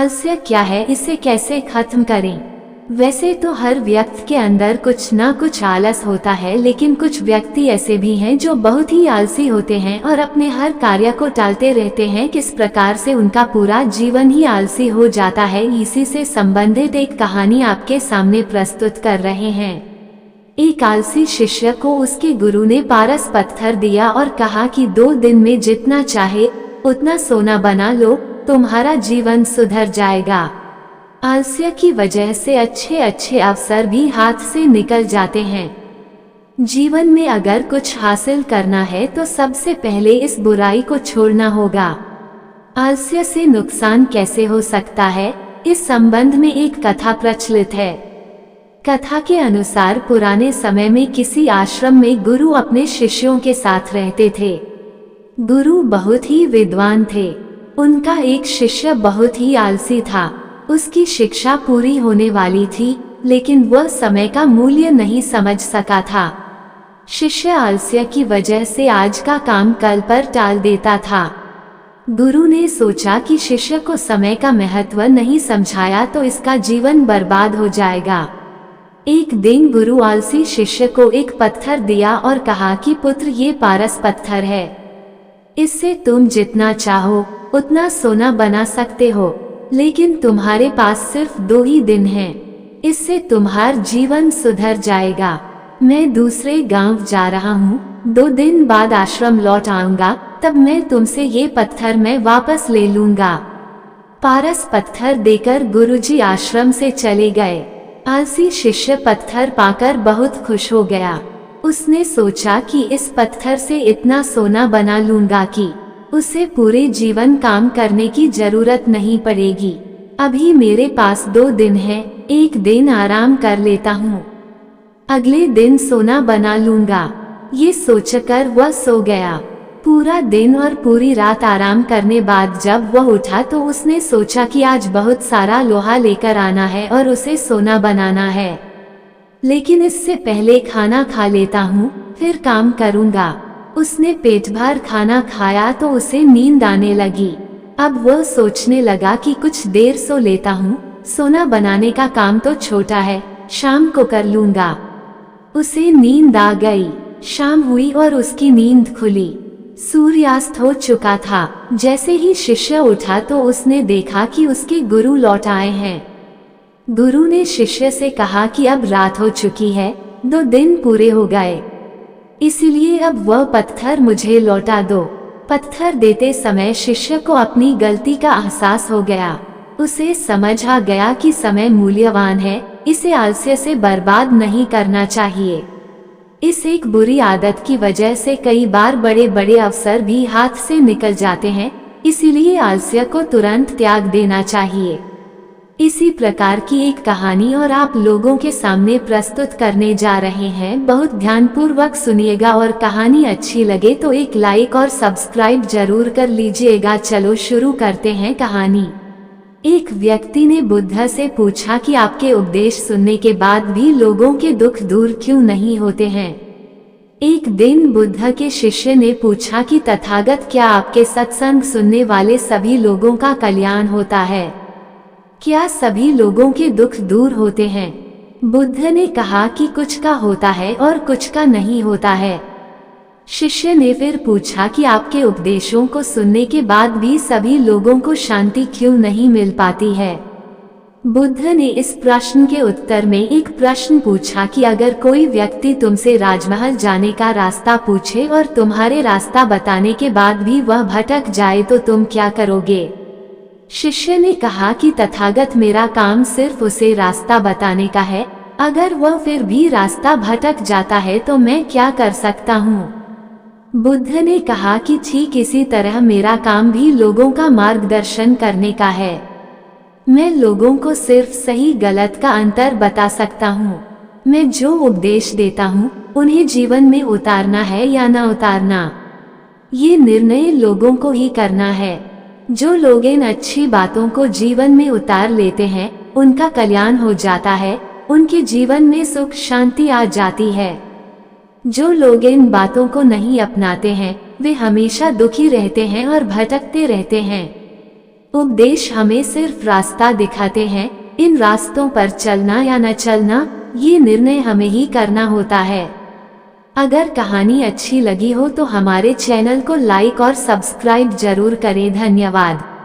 आलस्य क्या है, इसे कैसे खत्म करें? वैसे तो हर व्यक्ति के अंदर कुछ ना कुछ आलस होता है, लेकिन कुछ व्यक्ति ऐसे भी हैं जो बहुत ही आलसी होते हैं और अपने हर कार्य को टालते रहते हैं। किस प्रकार से उनका पूरा जीवन ही आलसी हो जाता है, इसी से संबंधित एक कहानी आपके सामने प्रस्तुत कर रहे हैं। एक आलसी शिष्य को उसके गुरु ने पारस पत्थर दिया और कहा कि 2 दिन में जितना चाहे उतना सोना बना लो, तुम्हारा जीवन सुधर जाएगा। आलस्य की वजह से अच्छे अच्छे अवसर भी हाथ से निकल जाते हैं। जीवन में अगर कुछ हासिल करना है तो सबसे पहले इस बुराई को छोड़ना होगा। आलस्य से नुकसान कैसे हो सकता है, इस संबंध में एक कथा प्रचलित है। कथा के अनुसार पुराने समय में किसी आश्रम में गुरु अपने शिष्यों के साथ रहते थे। गुरु बहुत ही विद्वान थे। उनका एक शिष्य बहुत ही आलसी था। उसकी शिक्षा पूरी होने वाली थी, लेकिन वह समय का मूल्य नहीं समझ सका था। शिष्य आलस्य की वजह से आज का काम कल पर टाल देता था। गुरु ने सोचा कि शिष्य को समय का महत्व नहीं समझाया तो इसका जीवन बर्बाद हो जाएगा। एक दिन गुरु आलसी शिष्य को एक पत्थर दिया और कहा कि पुत्र, ये पारस पत्थर है। इससे तुम जितना चाहो उतना सोना बना सकते हो, लेकिन तुम्हारे पास सिर्फ 2 ही दिन हैं। इससे तुम्हारा जीवन सुधर जाएगा। मैं दूसरे गांव जा रहा हूँ, 2 दिन बाद आश्रम लौट आऊंगा, तब मैं तुमसे ये पत्थर मैं वापस ले लूंगा। पारस पत्थर देकर गुरुजी आश्रम से चले गए। आलसी शिष्य पत्थर पाकर बहुत खुश हो गया। उसने सोचा कि इस पत्थर से इतना सोना बना लूंगा कि उसे पूरे जीवन काम करने की जरूरत नहीं पड़ेगी। अभी मेरे पास 2 दिन है, एक दिन आराम कर लेता हूँ, अगले दिन सोना बना लूंगा। ये सोचकर वह सो गया। पूरा दिन और पूरी रात आराम करने बाद जब वह उठा तो उसने सोचा कि आज बहुत सारा लोहा लेकर आना है और उसे सोना बनाना है, लेकिन इससे पहले खाना खा लेता हूँ, फिर काम करूँगा। उसने पेट भर खाना खाया तो उसे नींद आने लगी। अब वह सोचने लगा कि कुछ देर सो लेता हूँ, सोना बनाने का काम तो छोटा है, शाम को कर लूंगा। उसे नींद आ गई। शाम हुई और उसकी नींद खुली। सूर्यास्त हो चुका था। जैसे ही शिष्य उठा तो उसने देखा कि उसके गुरु लौट आए हैं। गुरु ने शिष्य से कहा कि अब रात हो चुकी है, 2 दिन पूरे हो गए, इसलिए अब वह पत्थर मुझे लौटा दो। पत्थर देते समय शिष्य को अपनी गलती का एहसास हो गया। उसे समझ आ गया कि समय मूल्यवान है, इसे आलस्य से बर्बाद नहीं करना चाहिए। इस एक बुरी आदत की वजह से कई बार बड़े बड़े अवसर भी हाथ से निकल जाते हैं, इसीलिए आलस्य को तुरंत त्याग देना चाहिए। इसी प्रकार की एक कहानी और आप लोगों के सामने प्रस्तुत करने जा रहे हैं। बहुत ध्यानपूर्वक सुनिएगा और कहानी अच्छी लगे तो एक लाइक और सब्सक्राइब जरूर कर लीजिएगा। चलो शुरू करते हैं कहानी। एक व्यक्ति ने बुद्ध से पूछा कि आपके उपदेश सुनने के बाद भी लोगों के दुख दूर क्यों नहीं होते हैं। एक दिन बुद्ध के शिष्य ने पूछा कि तथागत, क्या आपके सत्संग सुनने वाले सभी लोगों का कल्याण होता है? क्या सभी लोगों के दुख दूर होते हैं? बुद्ध ने कहा कि कुछ का होता है और कुछ का नहीं होता है। शिष्य ने फिर पूछा कि आपके उपदेशों को सुनने के बाद भी सभी लोगों को शांति क्यों नहीं मिल पाती है? बुद्ध ने इस प्रश्न के उत्तर में एक प्रश्न पूछा कि अगर कोई व्यक्ति तुमसे राजमहल जाने का रास्ता पूछे और तुम्हारे रास्ता बताने के बाद भी वह भटक जाए तो तुम क्या करोगे? शिष्य ने कहा कि तथागत, मेरा काम सिर्फ उसे रास्ता बताने का है, अगर वह फिर भी रास्ता भटक जाता है तो मैं क्या कर सकता हूँ? बुद्ध ने कहा कि ठीक इसी तरह मेरा काम भी लोगों का मार्गदर्शन करने का है। मैं लोगों को सिर्फ सही गलत का अंतर बता सकता हूँ। मैं जो उपदेश देता हूँ उन्हें जीवन में उतारना है या न उतारना, ये निर्णय लोगों को ही करना है। जो लोग इन अच्छी बातों को जीवन में उतार लेते हैं उनका कल्याण हो जाता है, उनके जीवन में सुख शांति आ जाती है। जो लोग इन बातों को नहीं अपनाते हैं वे हमेशा दुखी रहते हैं और भटकते रहते हैं। उपदेश हमें सिर्फ रास्ता दिखाते हैं, इन रास्तों पर चलना या न चलना ये निर्णय हमें ही करना होता है। अगर कहानी अच्छी लगी हो तो हमारे चैनल को लाइक और सब्सक्राइब जरूर करें। धन्यवाद।